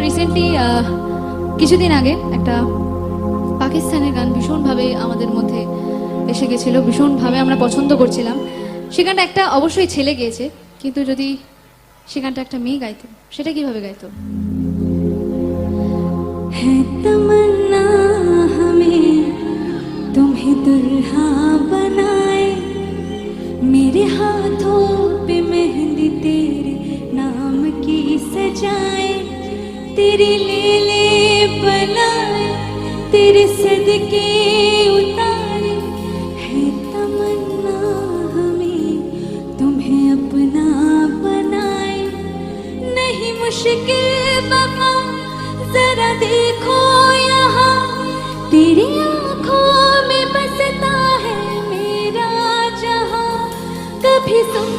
Recently কিছুদিন আগে একটা পাকিস্তানের গান ভীষণভাবে আমাদের মধ্যে এসে গেছিল, ভীষণভাবে আমরা পছন্দ করছিলাম। সেখানটা একটা অবশ্যই ছেলে গেয়েছে, কিন্তু যদি সেখানটা একটা মেয়ে গাইতো সেটা কিভাবে গাইতো? है तमन्ना हमें तुम्हें दुल्हा बनाए, मेरे हाथों पे मेहंदी तेरे नाम की सजाए, तेरी लीले बनाए, तेरे सदके उतारे। है तमन्ना हमें तुम्हें अपना बनाए, नहीं मुश्किल बाबा जरा देखो यहाँ, तेरी आँखों में बसता है मेरा जहाँ। कभी सुन